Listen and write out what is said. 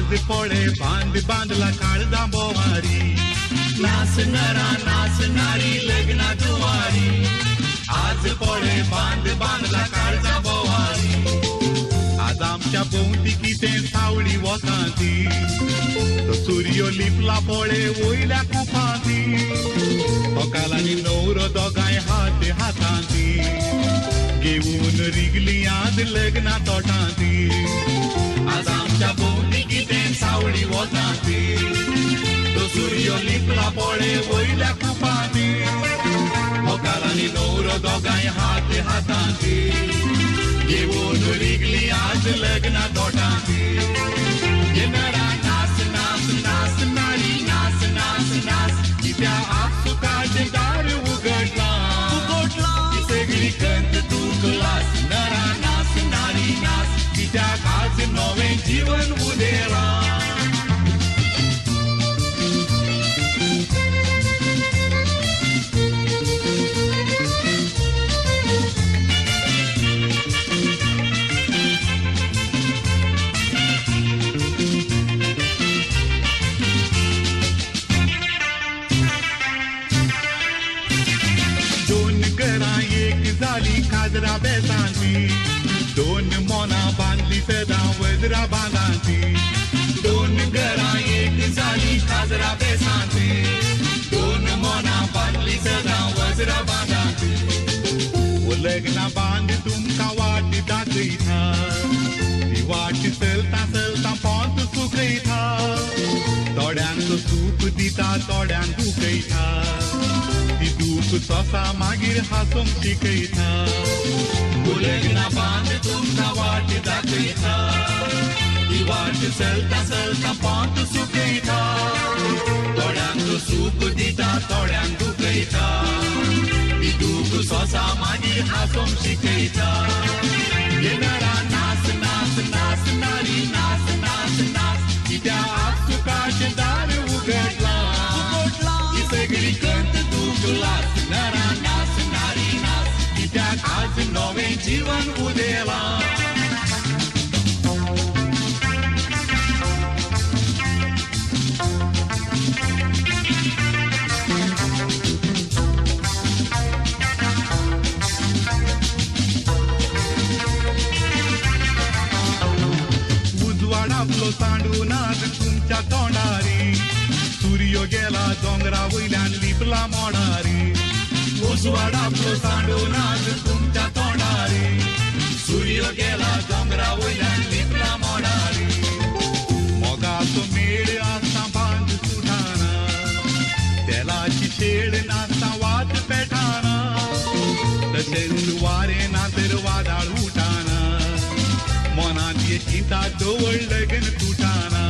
आज पळे बांध बांधला काळजा बोवारी नाचणारा नाचणारी लग्ना दुवारी आज पळे बांध बांधला काळजा बोवारी आज आमच्या भोवती कितें सावळी वतांती तो सूर्य लिपला पळे वयल्या कुपांती सकाळांनी न्हवरो दोगांय हात हातांती घेऊन रिगली आज लग्ना तोटांती आज आमच्या भोवती कितें सावळी वतांती तो सूर्य लिपला पळे वयल्या कुपांती सकाळांनी न्हवरो दोगांय हात हातांती घेऊन रिगली आज लग्ना तोटांती येणारा नाच नाच नाच नारी नाच नाच नाच कित्या आज सुखाचें दार उगडला सगळी कंत दुखलास नरा नाच नारी नाच कित्याक आज नवें जीवन उदेला काजरा बेसांती दोन मोना बांधली सदा वजरा बांधांती दोन घरां एक जाली काजरा बेसांती दोन मोना बांधली सदा वजरा बांधांती लग्ना बांध तुमकां वाट दाखयता ती वाट चलता चलता पोंत सुकयता थोड्यांक सूख दिता थोड्यांक दुखयता ती दूख सोंसा मागीर हांसूंक शिकयता लग्ना बांध तुमकां वाट दाखयता ती वाट चलता चलता पोंत सुकयता थोड्यांक सूख दिता थोड्यांक दुखयता ती दूख सोंसा मागीर हांसूंक शिकयता येणारा नाच नाच नाच नारी नाच नाच नाच कित्या आज सुखाचें दार उगडला सगळी कंत दुखलास नरा नाच नारी नाच कित्याक आज नवें जीवन उदेला उजवाड आपलो सांडून आज तुमच्या तोंडारी सूर्य गेला दोंगरा वयल्यान लिपला मोडारी उजवाड आपलो सांडून आज तुमच्या तोंडारी सूर्य गेला दोंगरा वयल्यान लिपला मोडारी मोगाचो मेळ आसता बांद सुटाना तेलाची शेड नासता वात पेटाना तशेंच वारें ना तर वादाळ उठाना मनांत चिंता दवळ लगन तुटाना